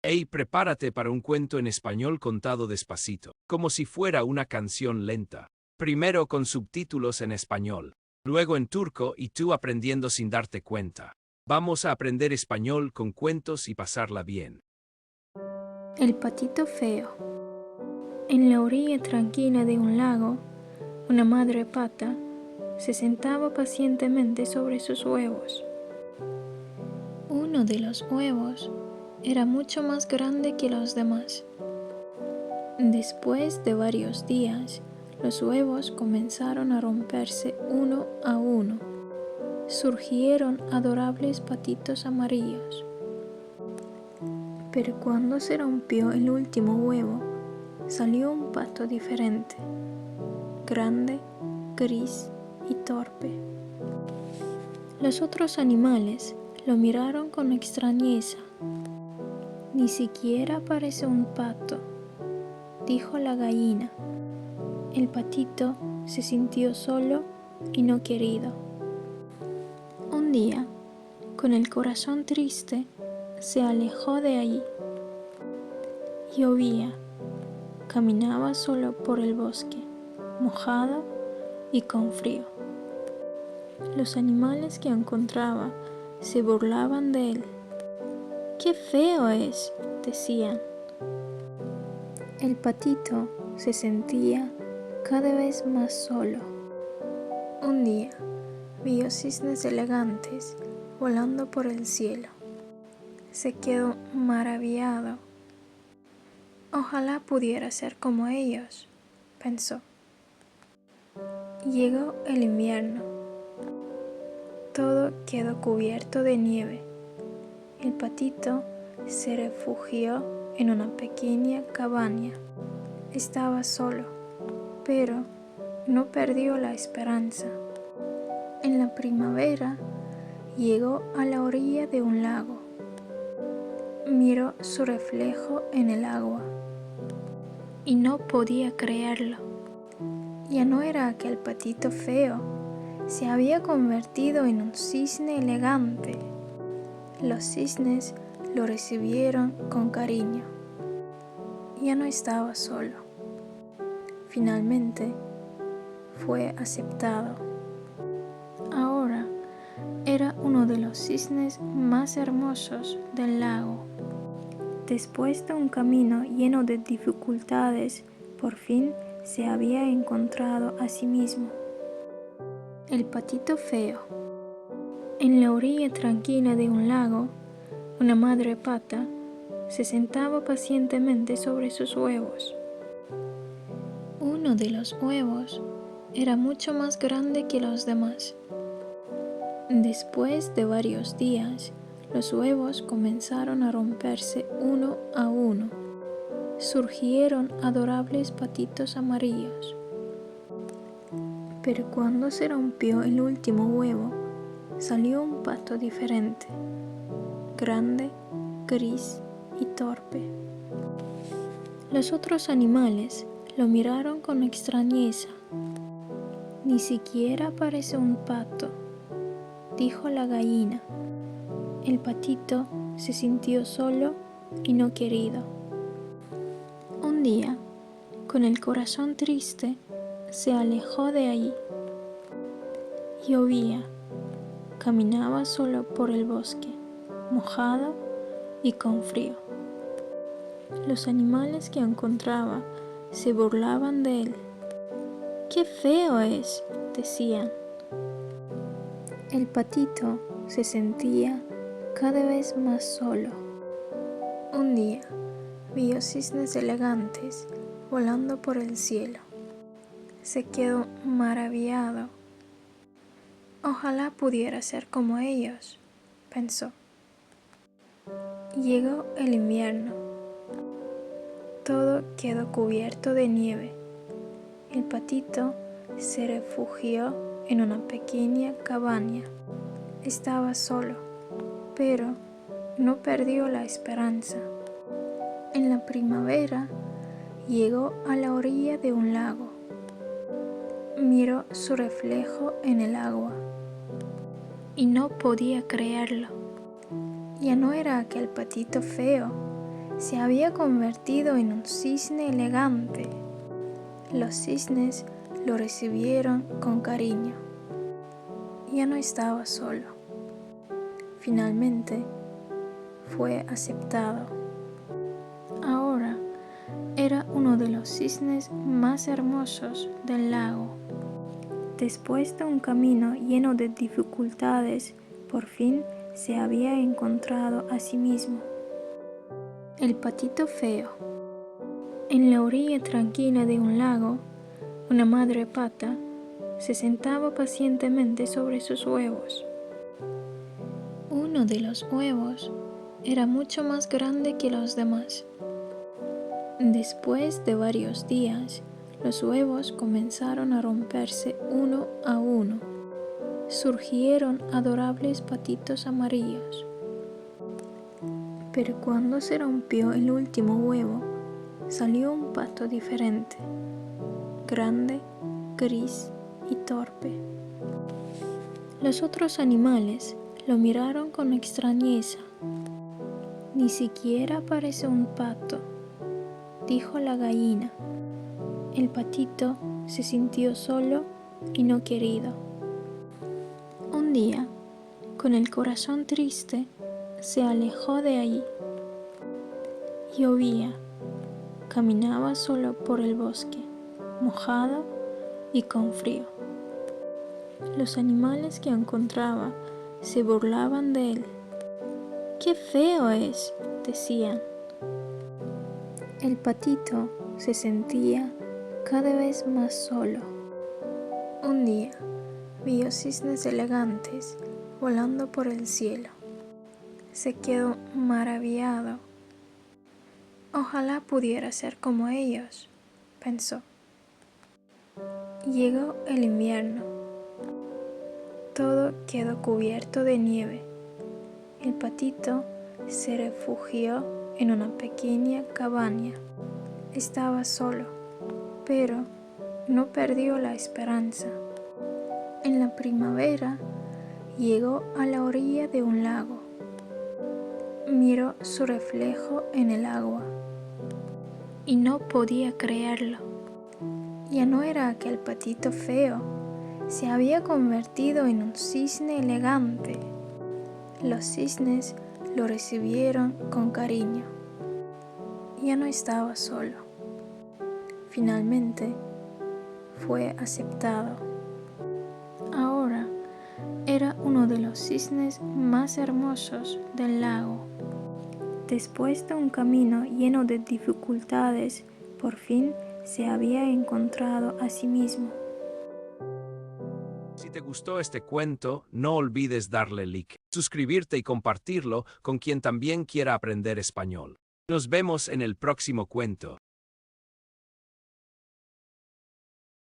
Hey, prepárate para un cuento en español contado despacito, como si fuera una canción lenta. Primero con subtítulos en español, luego en turco y tú aprendiendo sin darte cuenta. Vamos a aprender español con cuentos y pasarla bien. El patito feo. En la orilla tranquila de un lago, una madre pata se sentaba pacientemente sobre sus huevos. Uno de los huevos era mucho más grande que los demás. Después de varios días, los huevos comenzaron a romperse uno a uno. Surgieron adorables patitos amarillos. Pero cuando se rompió el último huevo, salió un pato diferente, grande, gris y torpe. Los otros animales lo miraron con extrañeza. Ni siquiera parece un pato, dijo la gallina. El patito se sintió solo y no querido. Un día, con el corazón triste, se alejó de allí. Llovía. Caminaba solo por el bosque, mojado y con frío. Los animales que encontraba se burlaban de él. ¡Qué feo es!, decían. El patito se sentía cada vez más solo. Un día vio cisnes elegantes volando por el cielo. Se quedó maravillado. Ojalá pudiera ser como ellos, pensó. Llegó el invierno. Todo quedó cubierto de nieve. El patito se refugió en una pequeña cabaña. Estaba solo, pero no perdió la esperanza. En la primavera llegó a la orilla de un lago. Miró su reflejo en el agua y no podía creerlo. Ya no era aquel patito feo, se había convertido en un cisne elegante. Los cisnes lo recibieron con cariño. Ya no estaba solo. Finalmente fue aceptado. Ahora era uno de los cisnes más hermosos del lago. Después de un camino lleno de dificultades, por fin se había encontrado a sí mismo. El patito feo. En la orilla tranquila de un lago, una madre pata se sentaba pacientemente sobre sus huevos. Uno de los huevos era mucho más grande que los demás. Después de varios días, los huevos comenzaron a romperse uno a uno. Surgieron adorables patitos amarillos. Pero cuando se rompió el último huevo, salió un pato diferente, grande, gris y torpe. Los otros animales lo miraron con extrañeza. Ni siquiera parece un pato, dijo la gallina. El patito se sintió solo y no querido. Un día, con el corazón triste, se alejó de allí. Llovía. Caminaba solo por el bosque, mojado y con frío. Los animales que encontraba se burlaban de él. ¡Qué feo es!, decían. El patito se sentía cada vez más solo. Un día vio cisnes elegantes volando por el cielo. Se quedó maravillado. Ojalá pudiera ser como ellos, pensó. Llegó el invierno. Todo quedó cubierto de nieve. El patito se refugió en una pequeña cabaña. Estaba solo, pero no perdió la esperanza. En la primavera llegó a la orilla de un lago. Miró su reflejo en el agua y no podía creerlo. Ya no era aquel patito feo, se había convertido en un cisne elegante. Los cisnes lo recibieron con cariño. Ya no estaba solo. Finalmente fue aceptado. Ahora era uno de los cisnes más hermosos del lago. Después de un camino lleno de dificultades, por fin se había encontrado a sí mismo. El patito feo. En la orilla tranquila de un lago, una madre pata se sentaba pacientemente sobre sus huevos. Uno de los huevos era mucho más grande que los demás. Después de varios días, los huevos comenzaron a romperse uno a uno. Surgieron adorables patitos amarillos. Pero cuando se rompió el último huevo, salió un pato diferente, grande, gris y torpe. Los otros animales lo miraron con extrañeza. Ni siquiera parece un pato, dijo la gallina. El patito se sintió solo y no querido. Un día, con el corazón triste, se alejó de allí. Llovía. Caminaba solo por el bosque, mojado y con frío. Los animales que encontraba se burlaban de él. ¡Qué feo es!, decían. El patito se sentía cada vez más solo. Un día vio cisnes elegantes volando por el cielo. Se quedó maravillado. Ojalá pudiera ser como ellos, pensó. Llegó el invierno. Todo quedó cubierto de nieve. El patito se refugió en una pequeña cabaña. Estaba solo, pero no perdió la esperanza. En la primavera llegó a la orilla de un lago. Miró su reflejo en el agua y no podía creerlo. Ya no era aquel patito feo, se había convertido en un cisne elegante. Los cisnes lo recibieron con cariño. Ya no estaba solo. Finalmente fue aceptado. Ahora era uno de los cisnes más hermosos del lago. Después de un camino lleno de dificultades, por fin se había encontrado a sí mismo. Si te gustó este cuento, no olvides darle like, suscribirte y compartirlo con quien también quiera aprender español. Nos vemos en el próximo cuento.